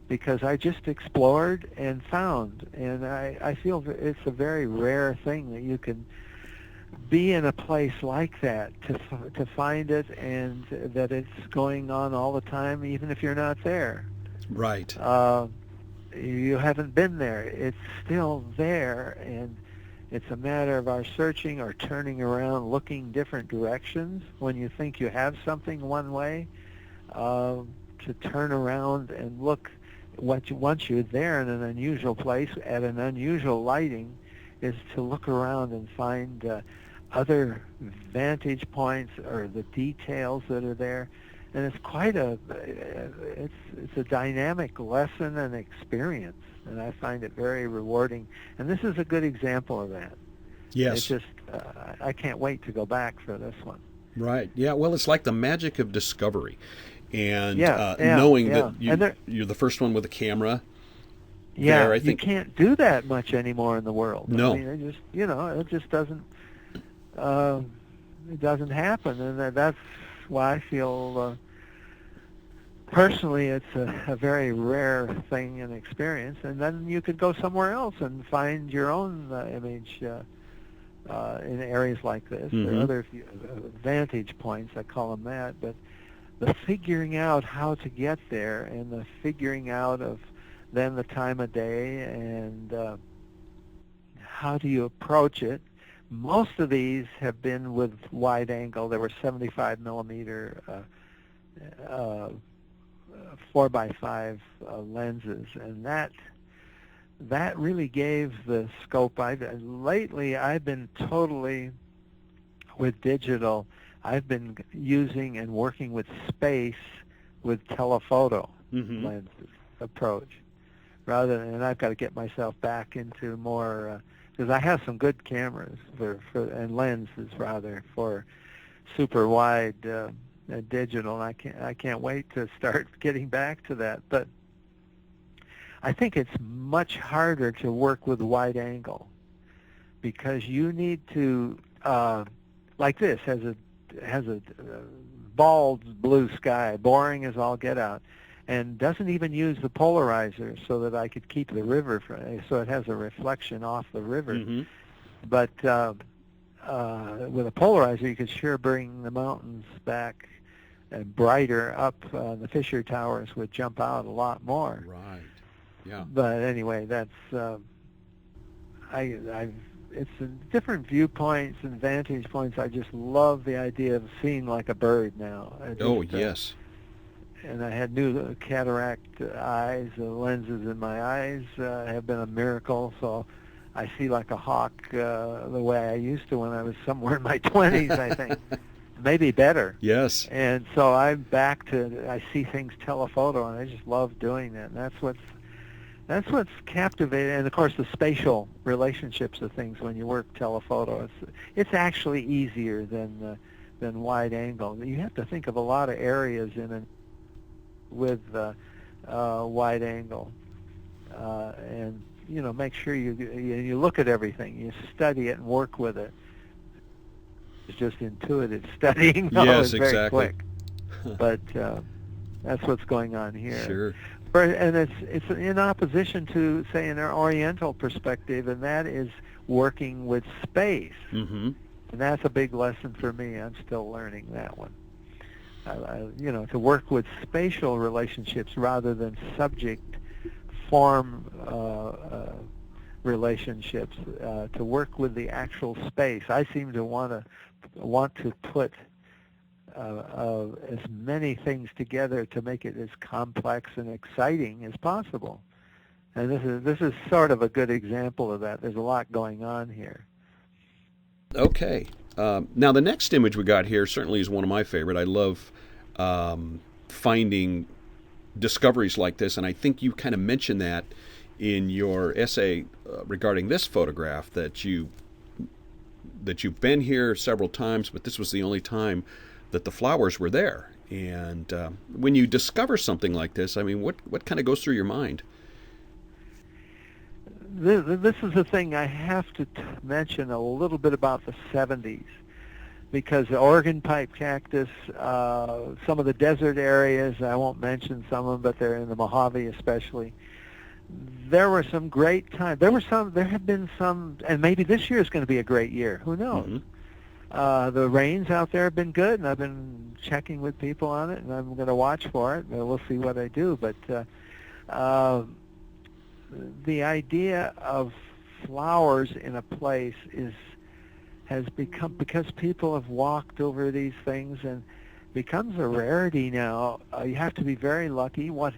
[SPEAKER 2] because I just explored and found, and I feel it's a very rare thing that you can be in a place like that to find it, and that it's going on all the time, even if you're not there.
[SPEAKER 1] Right.
[SPEAKER 2] You haven't been there. It's still there, and it's a matter of our searching or turning around, looking different directions. When you think you have something one way, to turn around and look once you're there in an unusual place at an unusual lighting, is to look around and find other vantage points or the details that are there. And it's quite it's a dynamic lesson and experience, and I find it very rewarding. And this is a good example of that.
[SPEAKER 1] Yes.
[SPEAKER 2] It's just, I can't wait to go back for this one.
[SPEAKER 1] Right. Yeah. Well, it's like the magic of discovery, and
[SPEAKER 2] knowing
[SPEAKER 1] knowing that you're the first one with a camera.
[SPEAKER 2] Yeah,
[SPEAKER 1] there, I think
[SPEAKER 2] you can't do that much anymore in the world.
[SPEAKER 1] No.
[SPEAKER 2] I mean, it just doesn't. It doesn't happen, and that's why I feel personally it's a very rare thing and experience. And then you could go somewhere else and find your own image in areas like this.
[SPEAKER 1] Mm-hmm.
[SPEAKER 2] There are other vantage points, I call them that, but the figuring out how to get there and the figuring out of then the time of day and how do you approach it. Most of these have been with wide angle. There were 75 millimeter 4x5 lenses, and that really gave the scope. Lately I've been totally with digital. I've been using and working with space with telephoto
[SPEAKER 1] Mm-hmm.
[SPEAKER 2] lenses approach, and I've got to get myself back into more. Because I have some good cameras and lenses rather for super wide digital, and I can't wait to start getting back to that. But I think it's much harder to work with wide angle because you need to like this has a bald blue sky, boring as all get out, and doesn't even use the polarizer so that I could keep the river, so it has a reflection off the river.
[SPEAKER 1] Mm-hmm.
[SPEAKER 2] But with a polarizer, you could sure bring the mountains back brighter up. The Fisher Towers would jump out a lot more.
[SPEAKER 1] Right. Yeah.
[SPEAKER 2] But anyway, that's it's different viewpoints and vantage points. I just love the idea of seeing like a bird now.
[SPEAKER 1] Yes.
[SPEAKER 2] And I had new cataract eyes. The lenses in my eyes have been a miracle, so I see like a hawk the way I used to when I was somewhere in my 20s, I think. Maybe better.
[SPEAKER 1] Yes.
[SPEAKER 2] And so I'm back to, I see things telephoto, and I just love doing that. And that's what's captivating. And, of course, the spatial relationships of things when you work telephoto. It's actually easier than wide angle. You have to think of a lot of areas with wide angle, and make sure you look at everything, you study it and work with it. It's just intuitive studying.
[SPEAKER 1] Yes,
[SPEAKER 2] it's very
[SPEAKER 1] exactly.
[SPEAKER 2] Quick. But that's what's going on here.
[SPEAKER 1] Sure.
[SPEAKER 2] And it's in opposition to, say, an Oriental perspective, and that is working with space.
[SPEAKER 1] Mm-hmm.
[SPEAKER 2] And that's a big lesson for me. I'm still learning that one. To work with spatial relationships rather than subject-form relationships. To work with the actual space. I seem to want to put as many things together to make it as complex and exciting as possible. And this is sort of a good example of that. There's a lot going on here.
[SPEAKER 1] Okay. Now, the next image we got here certainly is one of my favorite. I love finding discoveries like this, and I think you kind of mentioned that in your essay regarding this photograph, that you've been here several times, but this was the only time that the flowers were there. And when you discover something like this, I mean, what kind of goes through your mind?
[SPEAKER 2] This is the thing I have to mention a little bit about the 70s, because the Oregon pipe cactus, some of the desert areas, I won't mention some of them, but they're in the Mojave especially. There were some great times. There have been some, and maybe this year is going to be a great year. Who knows? Mm-hmm. The rains out there have been good, and I've been checking with people on it, and I'm going to watch for it. We'll see what I do, but the idea of flowers in a place has become, because people have walked over these things, and becomes a rarity now. You have to be very lucky. What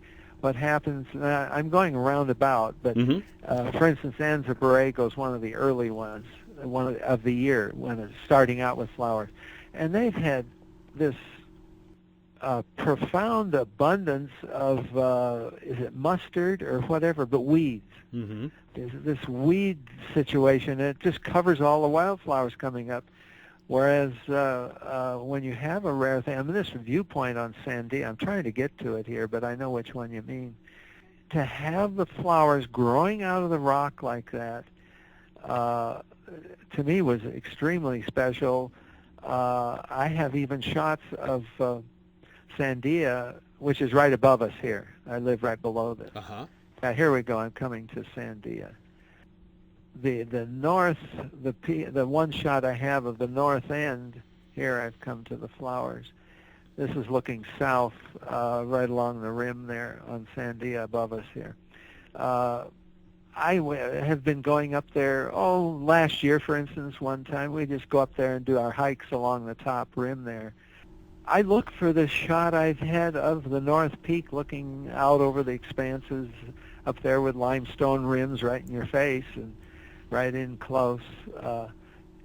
[SPEAKER 2] happens? I'm going roundabout, but for instance, Anza Borrego is one of the early ones, one of the year when it's starting out with flowers, and they've had this profound abundance of is it mustard or whatever, but weeds. Mm-hmm. This weed situation, it just covers all the wildflowers coming up. Whereas when you have a rare thing, I mean, this viewpoint on Sandia, I'm trying to get to it here, but I know which one you mean. To have the flowers growing out of the rock like that, to me was extremely special. I have even shots of Sandia, which is right above us here. I live right below this. Uh-huh. Now, here we go. I'm coming to Sandia. The north, the one shot I have of the north end, here I've come to the flowers. This is looking south, right along the rim there on Sandia above us here. I have been going up there, last year, for instance, one time. We just go up there and do our hikes along the top rim there. I look for this shot I've had of the North Peak looking out over the expanses up there with limestone rims right in your face and right in close.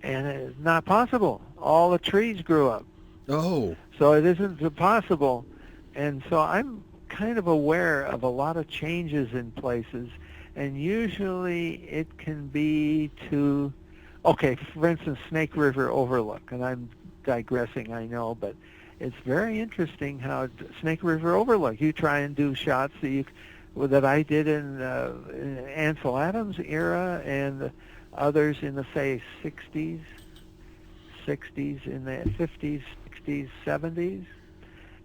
[SPEAKER 2] And it's not possible. All the trees grew up. Oh. So it isn't possible. And so I'm kind of aware of a lot of changes in places, and usually it can be to, for instance, Snake River Overlook, and I'm digressing, I know, but it's very interesting how Snake River Overlook, you try and do shots that I did in Ansel Adams era and others in the, say, 60s, in the 50s, 60s, 70s.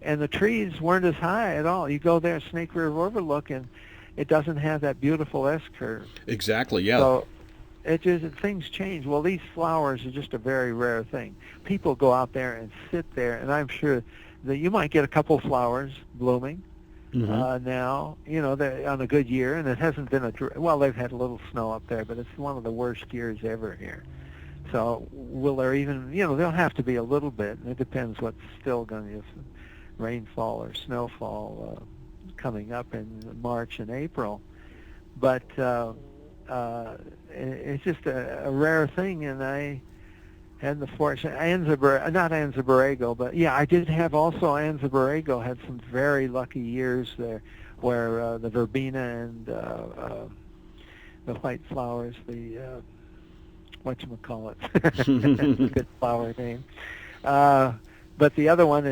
[SPEAKER 2] And the trees weren't as high at all. You go there, Snake River Overlook, and it doesn't have that beautiful S-curve.
[SPEAKER 1] Exactly, yeah.
[SPEAKER 2] So things change. Well, these flowers are just a very rare thing. People go out there and sit there, and I'm sure that you might get a couple flowers blooming now, they're on a good year, and it hasn't been they've had a little snow up there, but it's one of the worst years ever here. So will there even, there'll have to be a little bit, and it depends what's still going to be rainfall or snowfall coming up in March and April. But it's just a rare thing, and I had the fortune, not Anza Borrego, but yeah, I did have also Anza Borrego had some very lucky years there where the verbena and the white flowers, the whatchamacallit, that's a good flower name. But the other one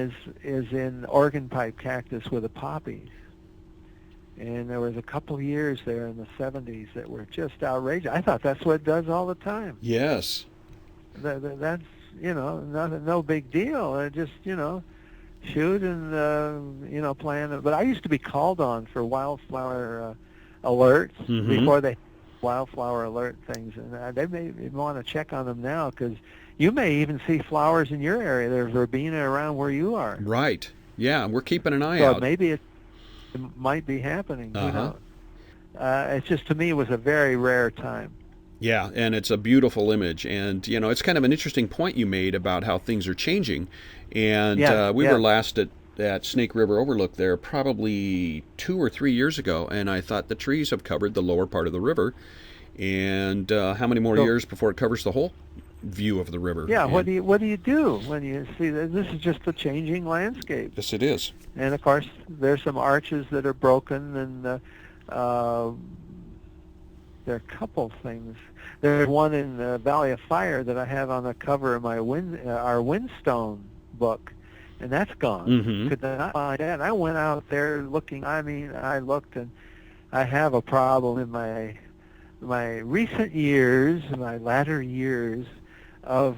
[SPEAKER 2] is in Oregon pipe cactus with the poppies. And there was a couple of years there in the 70s that were just outrageous. I thought that's what it does all the time.
[SPEAKER 1] Yes.
[SPEAKER 2] That's, no big deal. Just, shoot and, plan. But I used to be called on for wildflower alerts before they wildflower alert things, and they may want to check on them now, because you may even see flowers in your area. There's verbena around where you are.
[SPEAKER 1] Right. Yeah, we're keeping an eye
[SPEAKER 2] So
[SPEAKER 1] out.
[SPEAKER 2] maybe it might be happening. Who
[SPEAKER 1] Uh-huh.
[SPEAKER 2] knows? It's just, to me, it was a very rare time.
[SPEAKER 1] Yeah, and it's a beautiful image. And, it's kind of an interesting point you made about how things are changing. And
[SPEAKER 2] Yeah,
[SPEAKER 1] we
[SPEAKER 2] yeah.
[SPEAKER 1] were last at Snake River Overlook there probably 2 or 3 years ago, and I thought the trees have covered the lower part of the river. And how many more
[SPEAKER 2] So,
[SPEAKER 1] years before it covers the whole view of the river?
[SPEAKER 2] yeah,
[SPEAKER 1] And
[SPEAKER 2] what do you do when you see that? This is just a changing landscape.
[SPEAKER 1] yes, it is.
[SPEAKER 2] And of course, there's some arches that are broken, and there are a couple things. There's one in the Valley of Fire that I have on the cover of my our Windstone book, and that's gone.
[SPEAKER 1] Mm-hmm.
[SPEAKER 2] Could not find that. I went out there looking. I mean, I looked, and I have a problem in my recent years, my latter years, of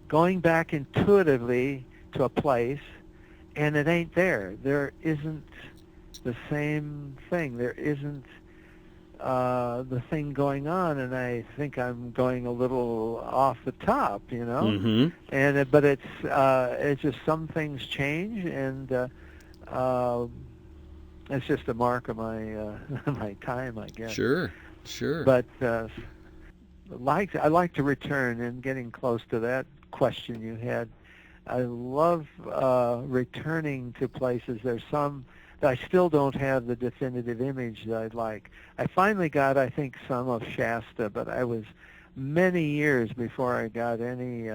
[SPEAKER 2] going back intuitively to a place, and it ain't there. There isn't the same thing. There isn't the thing going on, and I think I'm going a little off the top,
[SPEAKER 1] Mm-hmm.
[SPEAKER 2] And but it's just some things change, and it's just a mark of my my time, I guess.
[SPEAKER 1] Sure.
[SPEAKER 2] But I like to return, and getting close to that question you had. I love returning to places. There's some that I still don't have the definitive image that I'd like. I finally got, I think, some of Shasta, but I was many years before I got any.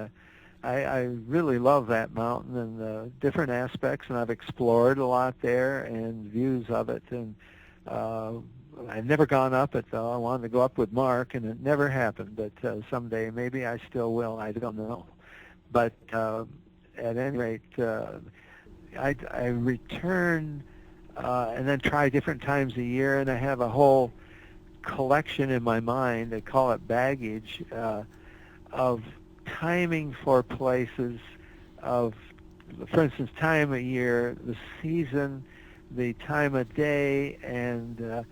[SPEAKER 2] I really love that mountain and the different aspects, and I've explored a lot there and views of it. And I've never gone up it, though. I wanted to go up with Mark, and it never happened. But someday, maybe I still will. I don't know. But at any rate, I return and then try different times a year, and I have a whole collection in my mind. I call it baggage of timing for places, of, for instance, time of year, the season, the time of day, and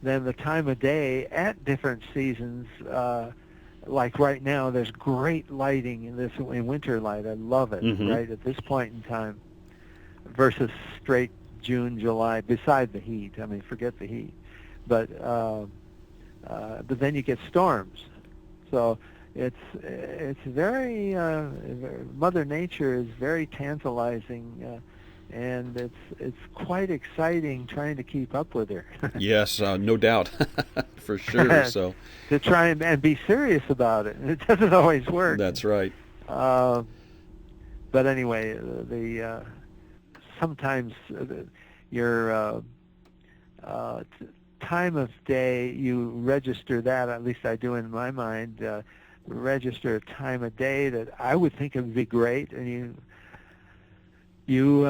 [SPEAKER 2] then the time of day at different seasons. Like right now, there's great lighting in winter light. I love it.
[SPEAKER 1] Mm-hmm.
[SPEAKER 2] Right at this point in time, versus straight June, July. Beside the heat, I mean, forget the heat. But then you get storms. So it's very Mother Nature is very tantalizing. And it's quite exciting trying to keep up with her.
[SPEAKER 1] Yes, no doubt, for sure. So
[SPEAKER 2] to try and be serious about it. It doesn't always work.
[SPEAKER 1] that's right.
[SPEAKER 2] But anyway, sometimes your time of day, you register that, at least I do in my mind, register a time of day that I would think it would be great, and you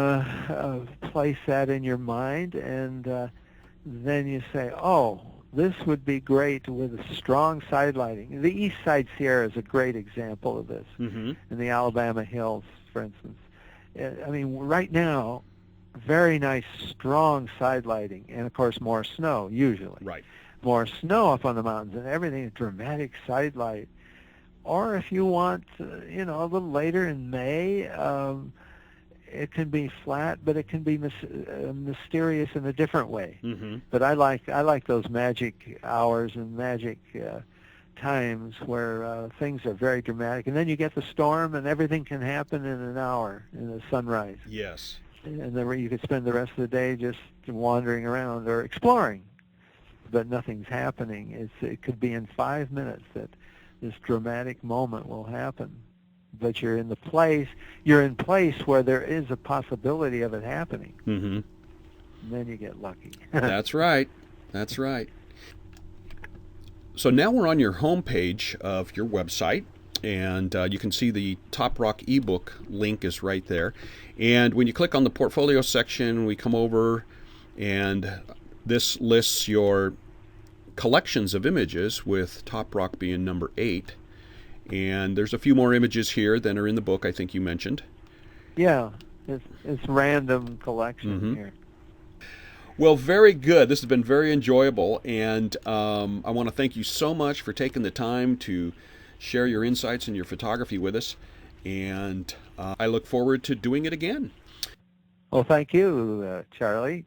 [SPEAKER 2] place that in your mind, and then you say, oh, this would be great with a strong side lighting. The East Side Sierra is a great example of this,
[SPEAKER 1] Mm-hmm.
[SPEAKER 2] in the Alabama hills, for instance. I mean, right now, very nice, strong side lighting, and of course more snow, usually.
[SPEAKER 1] Right.
[SPEAKER 2] More snow up on the mountains, and everything, dramatic side light. Or if you want, a little later in May, it can be flat, but it can be mysterious in a different way.
[SPEAKER 1] Mm-hmm.
[SPEAKER 2] But I like those magic hours and magic times where things are very dramatic, and then you get the storm, and everything can happen in an hour in the sunrise.
[SPEAKER 1] Yes.
[SPEAKER 2] And then you could spend the rest of the day just wandering around or exploring, but nothing's happening. It could be in 5 minutes that this dramatic moment will happen. But you're in place where there is a possibility of it happening.
[SPEAKER 1] Mm-hmm.
[SPEAKER 2] And then you get lucky.
[SPEAKER 1] That's right. That's right. So now we're on your homepage of your website, and you can see the Toprock ebook link is right there. And when you click on the portfolio section, we come over, and this lists your collections of images, with Toprock being number 8. And there's a few more images here than are in the book, I think you mentioned.
[SPEAKER 2] Yeah, it's random collection
[SPEAKER 1] Mm-hmm.
[SPEAKER 2] here.
[SPEAKER 1] Well, very good. This has been very enjoyable, and I want to thank you so much for taking the time to share your insights and your photography with us. And I look forward to doing it again.
[SPEAKER 2] Well, thank you, Charlie.